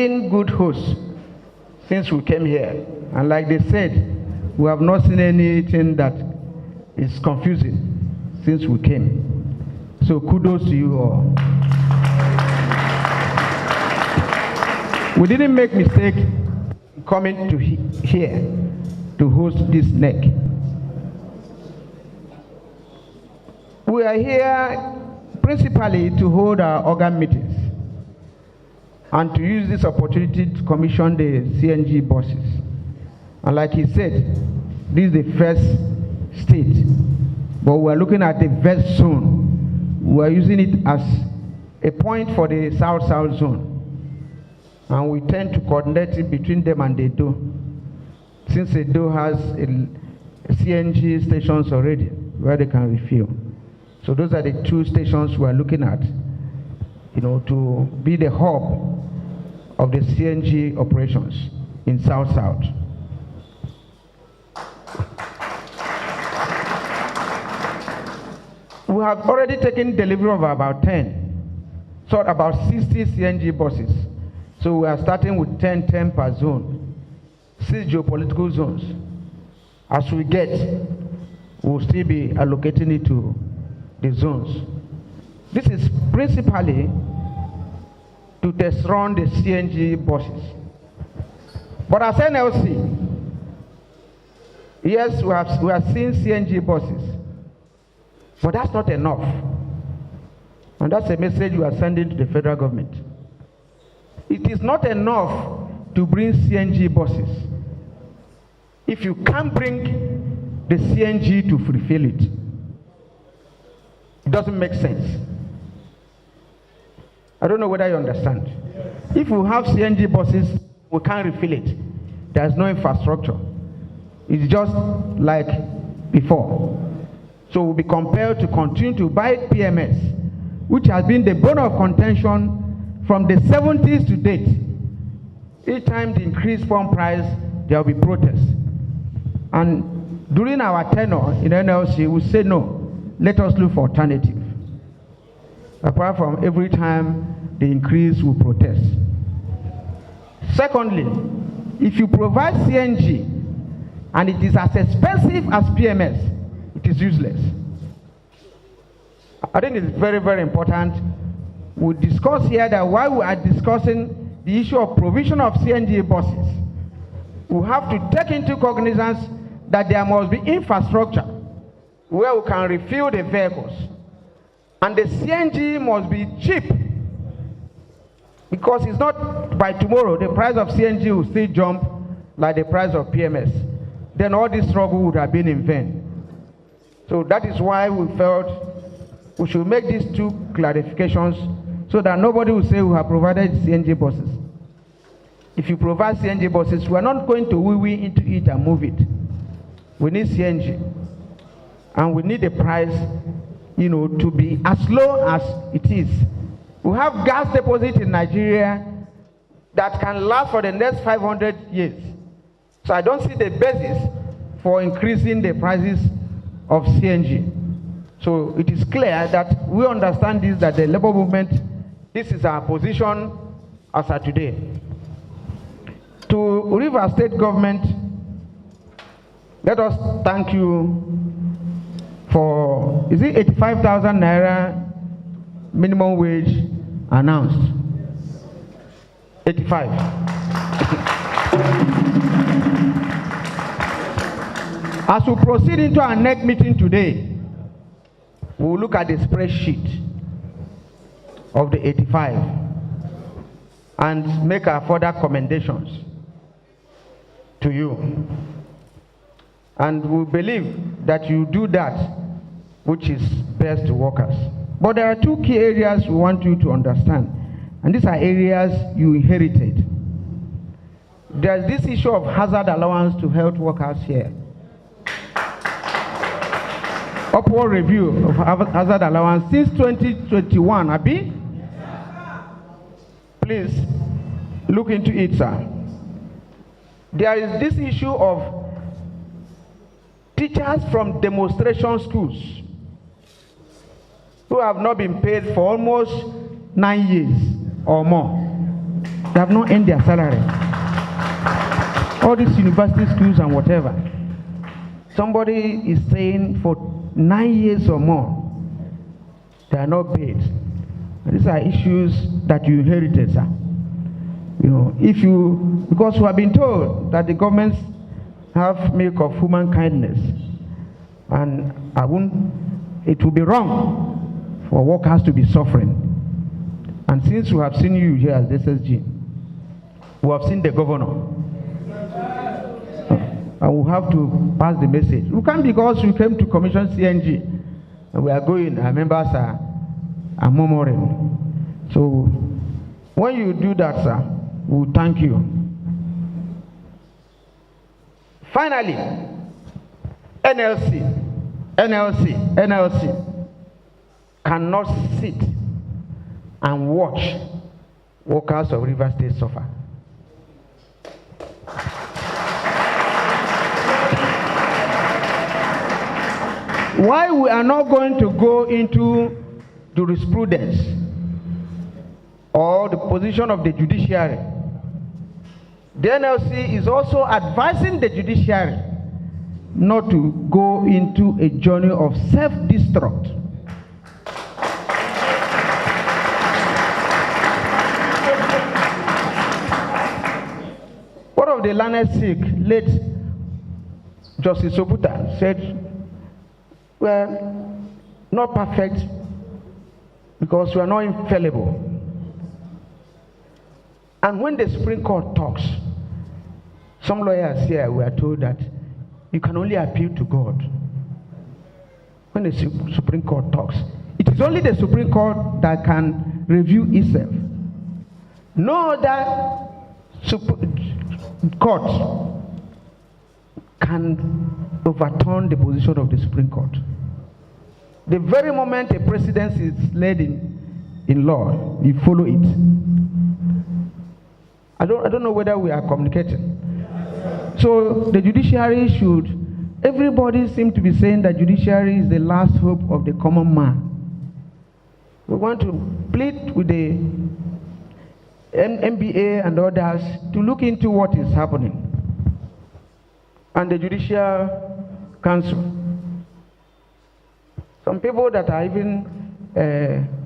been good hosts since we came here. And like they said, we have not seen anything that is confusing since we came. So kudos to you all. We didn't make mistake coming to here to host this NEC. We are here principally to hold our organ meetings and to use this opportunity to commission the CNG buses. And like he said, this is the first state, but we are looking at the first zone. We are using it as a point for the South-South zone. And we tend to coordinate it between them and Edo, since Edo has a CNG stations already where they can refuel. So those are the two stations we are looking at, to be the hub of the CNG operations in South-South. We have already taken delivery of about 10, so about 60 CNG buses. So we are starting with 10 per zone, 6 geopolitical zones. As we get, we'll still be allocating it to the zones. This is principally to test run the CNG buses. But as NLC, yes, we are seeing CNG buses, but that's not enough. And that's a message we are sending to the federal government. It is not enough to bring CNG buses if you can't bring the CNG to fulfill it. It doesn't make sense. I don't know whether you understand. If we have CNG buses, we can't refill it. There's no infrastructure. It's just like before. So we'll be compelled to continue to buy PMS, which has been the bone of contention from the 70s to date. Each time the increased pump price, there will be protests. And during our tenure in NLC, we say no, let us look for alternative. Apart from every time the increase, we protest. Secondly, if you provide CNG and it is as expensive as PMS, it is useless. I think it's very, very important. We discuss here that while we are discussing the issue of provision of CNG buses, we have to take into cognizance that there must be infrastructure where we can refuel the vehicles. And the CNG must be cheap, because it's not by tomorrow the price of CNG will still jump like the price of PMS. Then all this struggle would have been in vain. So that is why we felt we should make these two clarifications so that nobody will say we have provided CNG buses. If you provide CNG buses, we are not going to wee into it and move it. We need CNG. And we need the price, to be as low as it is. We have gas deposits in Nigeria that can last for the next 500 years. So I don't see the basis for increasing the prices of CNG. So it is clear that we understand this, that the labor movement, this is our position as of today. To Rivers State government, let us thank you for, is it 85,000 Naira minimum wage announced? 85. As we proceed into our next meeting today, we will look at the spreadsheet of the 85 and make our further commendations to you. And we believe that you do that which is best to workers. But there are two key areas we want you to understand, and these are areas you inherited. There's this issue of hazard allowance to health workers here. Upward review of hazard allowance since 2021, Abi? Please look into it, sir. There is this issue of teachers from demonstration schools who have not been paid for almost 9 years or more. They have not earned their salary. All these university schools and whatever. Somebody is saying for 9 years or more, they are not paid. And these are issues that you inherited, sir. Because we have been told that the governments have milk of human kindness, and it will be wrong for workers to be suffering. And since we have seen you here as SSG, we have seen the governor, and we have to pass the message. We can't, because we came to commission CNG, and we are going, our members are murmuring. So when you do that, sir, we thank you. Finally, NLC cannot sit and watch workers of Rivers State suffer. Why we are not going to go into jurisprudence or the position of the judiciary? The NLC is also advising the judiciary not to go into a journey of self-destruct. One of the learned Sikh, late Justice Obuta, said, well, not perfect because we are not infallible. And when the Supreme Court talks, some lawyers here were told that you can only appeal to God. When the Supreme Court talks, it is only the Supreme Court that can review itself. No other court can overturn the position of the Supreme Court. The very moment a precedent is laid in law, you follow it. I don't know whether we are communicating. So the judiciary should, everybody seems to be saying that judiciary is the last hope of the common man. We want to plead with the MBA and others to look into what is happening. And the Judicial Council. Some people that are even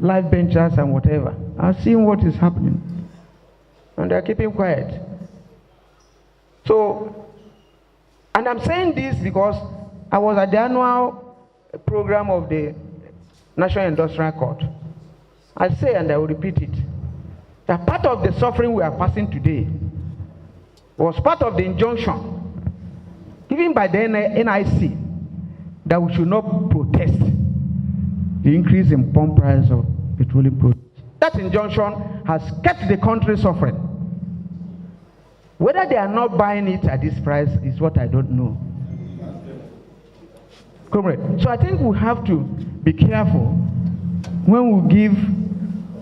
live benchers and whatever are seeing what is happening. And they're keeping quiet. So, and I'm saying this because I was at the annual program of the National Industrial Court. I say, and I will repeat it, that part of the suffering we are passing today was part of the injunction given by the NIC that we should not protest the increase in pump price of petroleum products. That injunction has kept the country suffering. Whether they are not buying it at this price is what I don't know. Comrade. So I think we have to be careful when we give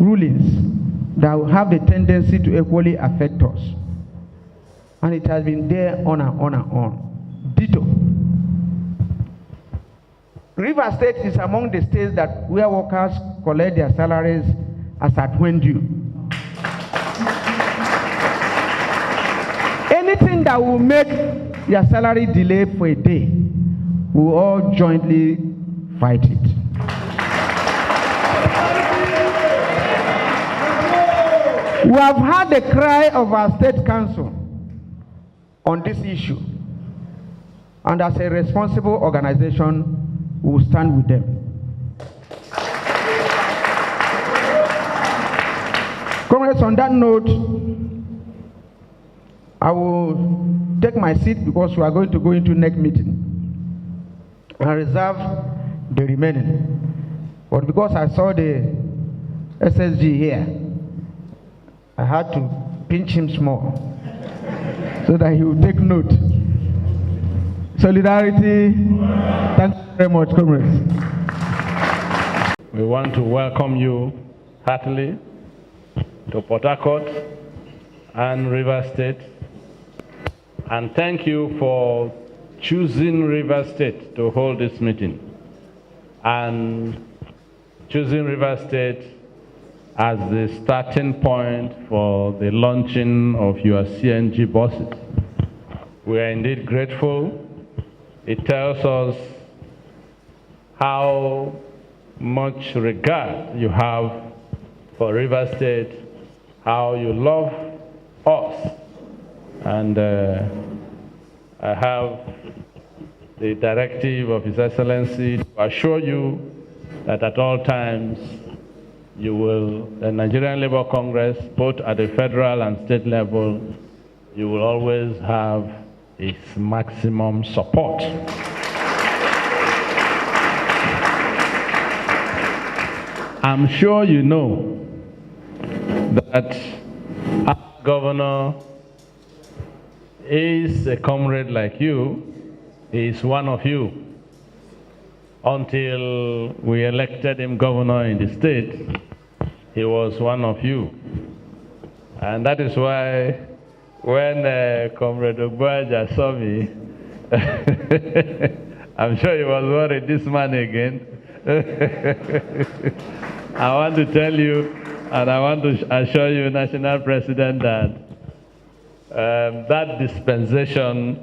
rulings that will have the tendency to equally affect us. And it has been there on and on and on. Ditto. Rivers State is among the states that where workers collect their salaries as at when due. Anything that will make your salary delay for a day, we will all jointly fight it. We have heard the cry of our state council on this issue, and as a responsible organization, we will stand with them. Comrades, on that note, I will take my seat because we are going to go into next meeting and reserve the remaining. But because I saw the SSG here, I had to pinch him small so that he will take note. Solidarity. Thank you very much, comrades. We want to welcome you heartily to Port Harcourt and Rivers State, and thank you for choosing Rivers State to hold this meeting, and choosing Rivers State as the starting point for the launching of your CNG buses. We are indeed grateful. It tells us how much regard you have for Rivers State, how you love us. And I have the directive of His Excellency to assure you that at all times the Nigerian Labour Congress, both at the federal and state level, you will always have its maximum support. I'm sure you know that our governor is a comrade like you. He is one of you. Until we elected him governor in the state, he was one of you. And that is why when Comrade Ogbaja saw me, I'm sure he was worried, this man again. I want to tell you, and I want to assure you, National President, that that dispensation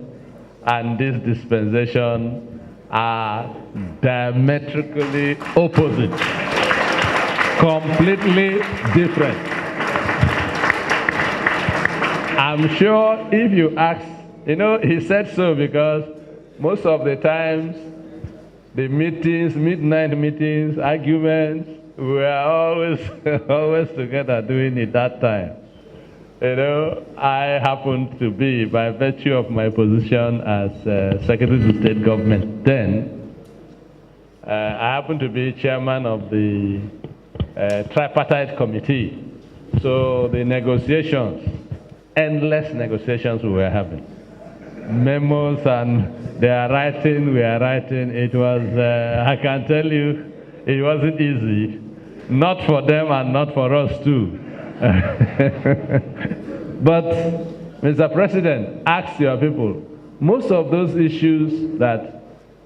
and this dispensation are diametrically opposite, completely different. I'm sure if you ask, he said so because most of the times, the meetings, midnight meetings, arguments, we are always together doing it that time. I happened to be, by virtue of my position as Secretary to State Government then, I happened to be chairman of the tripartite committee. So the negotiations, endless negotiations we were having. Memos and they are writing, we are writing. It was, I can tell you, it wasn't easy. Not for them and not for us too. But, Mr. President, ask your people, most of those issues that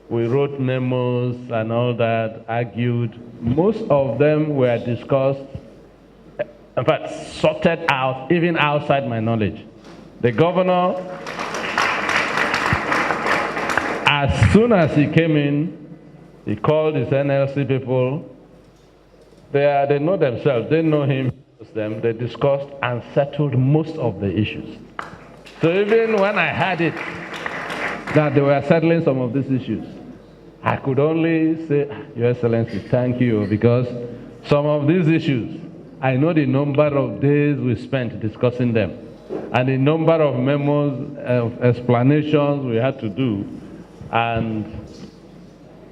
we wrote memos and all that, argued, most of them were discussed, in fact, sorted out, even outside my knowledge. The governor, as soon as he came in, he called his NLC people. They know themselves, they know him. Them, they discussed and settled most of the issues. So even when I had it that they were settling some of these issues, I could only say, Your Excellency, thank you, because some of these issues, I know the number of days we spent discussing them and the number of memos, of explanations we had to do, and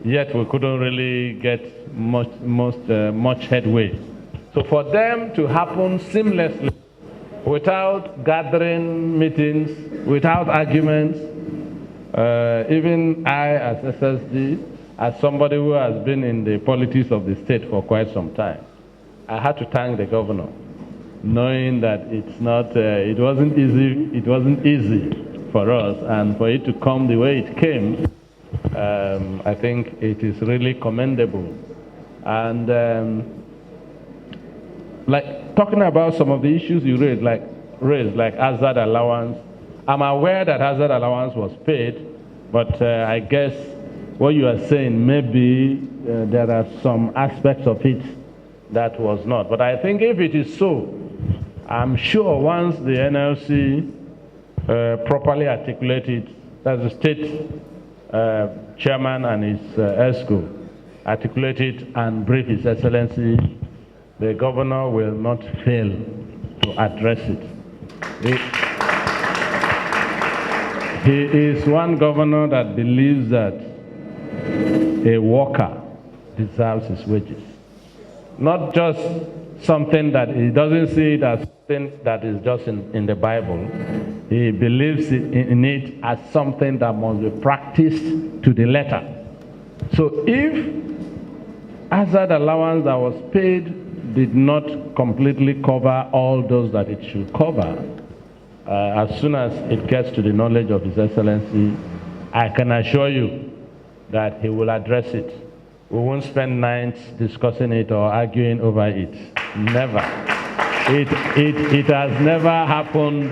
yet we couldn't really get much headway. So for them to happen seamlessly, without gathering meetings, without arguments, even I as SSD, as somebody who has been in the politics of the state for quite some time, I had to thank the governor, knowing that it wasn't easy for us, and for it to come the way it came, I think it is really commendable. And like talking about some of the issues you raised, like hazard allowance. I'm aware that hazard allowance was paid, but I guess what you are saying, maybe there are some aspects of it that was not. But I think if it is so, I'm sure once the NLC properly articulated, that the state chairman and his ESCO articulated and brief His Excellency, the governor will not fail to address it. He is one governor that believes that a worker deserves his wages. Not just something that he doesn't see it as something that is just in the Bible. He believes in it as something that must be practiced to the letter. So if hazard allowance that was paid did not completely cover all those that it should cover, as soon as it gets to the knowledge of His Excellency, I can assure you that he will address it. We won't spend nights discussing it or arguing over it. Never. It has never happened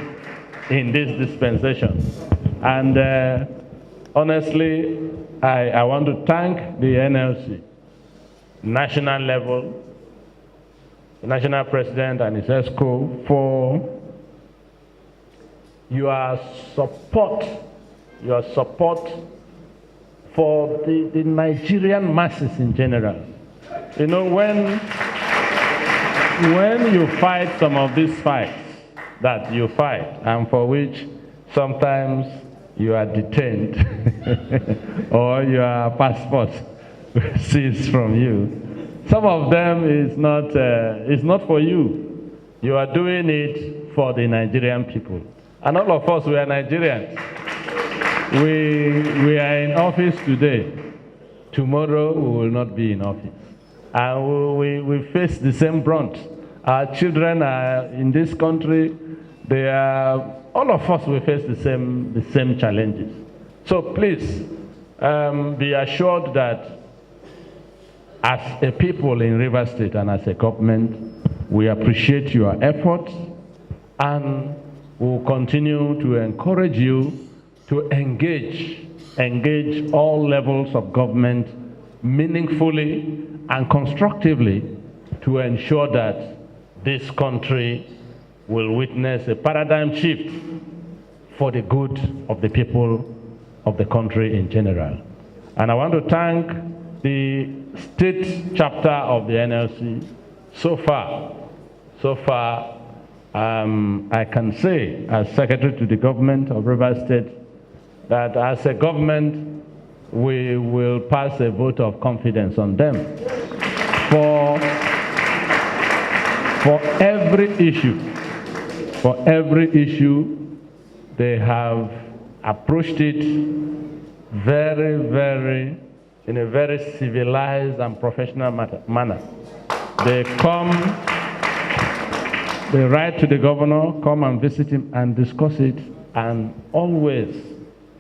in this dispensation. And honestly, I want to thank the NLC, national level, the national president and his ESCO for your support for the Nigerian masses in general. You know, when you fight some of these fights that you fight and for which sometimes you are detained or your passport seized from you, some of them is not for you. You are doing it for the Nigerian people. And all of us, we are Nigerians. We are in office today. Tomorrow we will not be in office. And we face the same brunt. Our children are in this country. All of us will face the same challenges. So please be assured that as a people in Rivers State and as a government, we appreciate your efforts and will continue to encourage you to engage all levels of government meaningfully and constructively to ensure that this country will witness a paradigm shift for the good of the people of the country in general. And I want to thank the state chapter of the NLC. So far, I can say as Secretary to the Government of Rivers State that as a government, we will pass a vote of confidence on them for every issue. For every issue, they have approached it in a very civilized and professional manner. They write to the governor, come and visit him and discuss it, and always,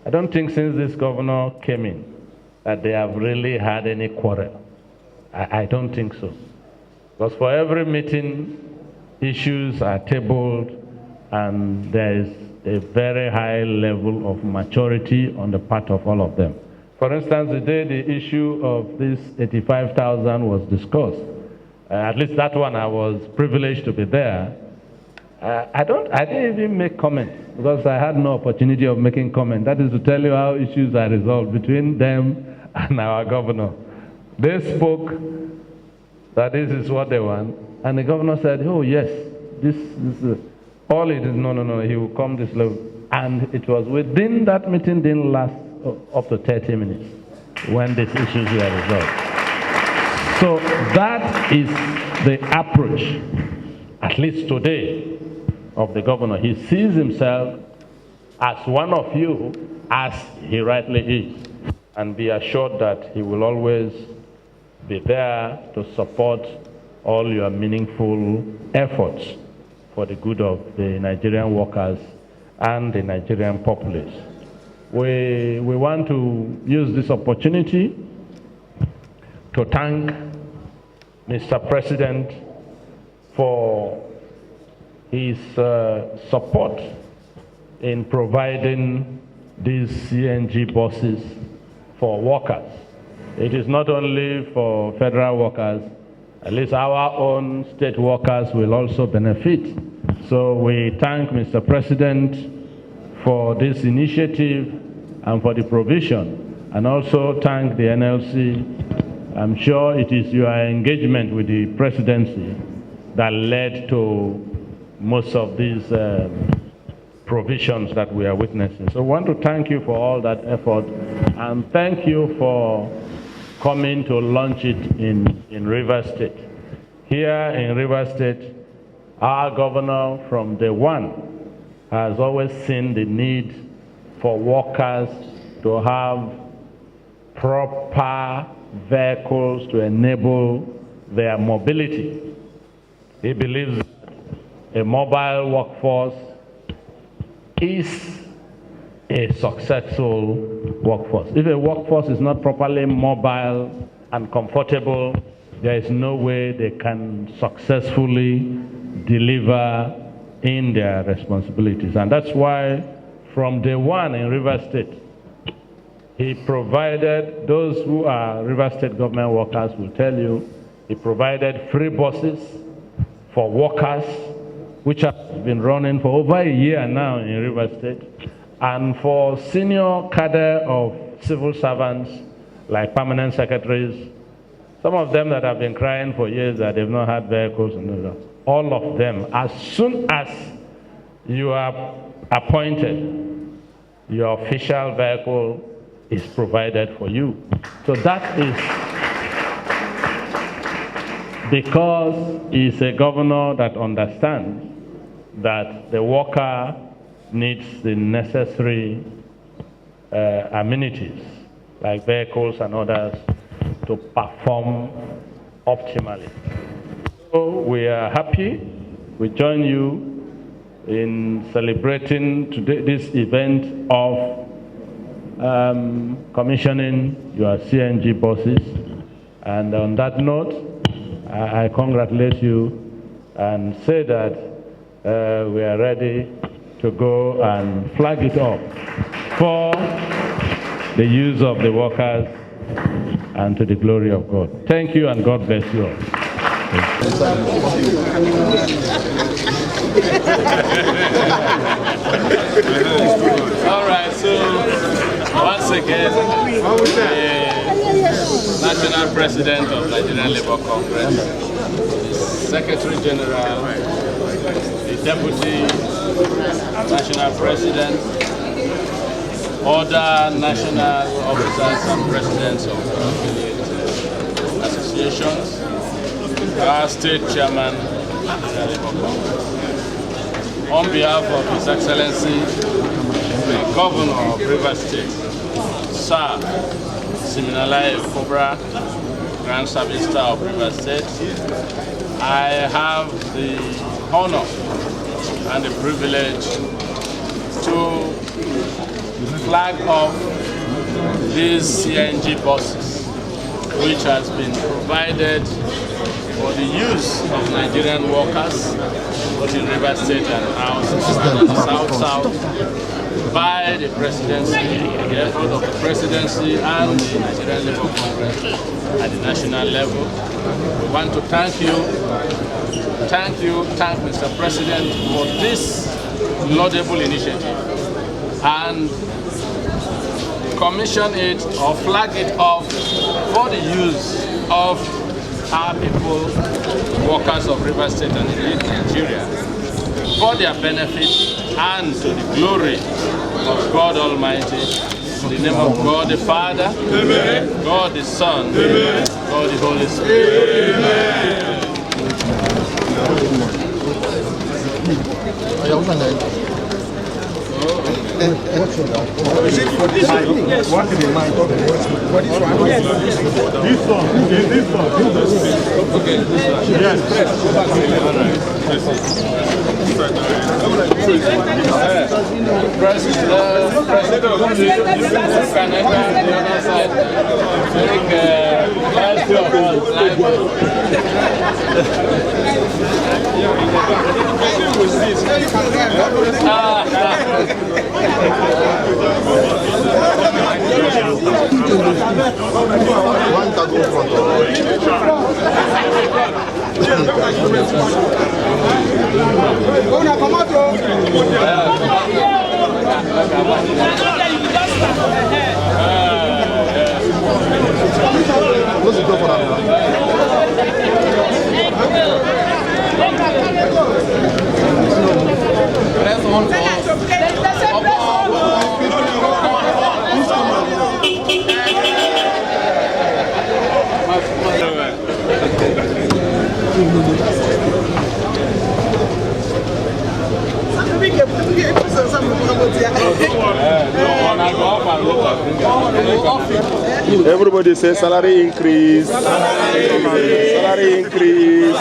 I don't think since this governor came in that they have really had any quarrel. I don't think so. Because for every meeting, issues are tabled and there is a very high level of maturity on the part of all of them. For instance, the day the issue of this 85,000 was discussed, at least that one I was privileged to be there. I didn't even make comment because I had no opportunity of making comment. That is to tell you how issues are resolved between them and our governor. They spoke that this is what they want, and the governor said, oh yes, this is all it is. No, he will come this level. And it was within that meeting, didn't last up to 30 minutes when these issues were resolved. So that is the approach, at least today, of the governor. He sees himself as one of you, as he rightly is. And be assured that he will always be there to support all your meaningful efforts for the good of the Nigerian workers and the Nigerian populace. We want to use this opportunity to thank Mr. President for his support in providing these CNG buses for workers. It is not only for federal workers, at least our own state workers will also benefit. So we thank Mr. President for this initiative and for the provision, and also thank the NLC. I'm sure it is your engagement with the presidency that led to most of these provisions that we are witnessing. So I want to thank you for all that effort, and thank you for coming to launch it in Rivers State. Here in Rivers State, our governor from day one has always seen the need for workers to have proper vehicles to enable their mobility. He believes that a mobile workforce is a successful workforce. If a workforce is not properly mobile and comfortable, there is no way they can successfully deliver in their responsibilities. And that's why from day one in Rivers State, he provided, those who are Rivers State government workers will tell you, he provided free buses for workers, which have been running for over a year now in Rivers State, and for senior cadre of civil servants like permanent secretaries, some of them that have been crying for years that they've not had vehicles, and all of them, as soon as you are appointed, your official vehicle is provided for you. So that is because he's a governor that understands that the worker needs the necessary amenities like vehicles and others to perform optimally. So we are happy. We join you in celebrating today this event of commissioning your CNG buses. And on that note, I congratulate you and say that we are ready to go and flag it up for the use of the workers and to the glory of God. Thank you and God bless you all. All right, so once again, the National President of Nigerian Labour Congress, the Secretary General, the Deputy National President, other national officers and presidents of affiliate associations, our State Chairman of Nigerian Labour Congress. On behalf of His Excellency, the Governor of Rivers State, Sir Siminalayi Kobra, Grand Service Star of Rivers State, I have the honor and the privilege to flag off these CNG buses, which has been provided for the use of Nigerian workers, both in Rivers State and South, by the presidency, the effort of the presidency and the Nigerian Labour Congress at the national level. We want to thank Mr. President for this laudable initiative and commission it or flag it off for the use of our people, workers of Rivers State and indeed Nigeria, for their benefit and to the glory of God Almighty, in the name of God the Father, Amen. God the Son, Amen. God the Holy Spirit. Amen. Is it for this one? Yes. What is the mind? For this one? Yes. This one. Okay. Yes. Everybody say salary increase. Salary increase.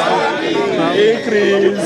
Increase.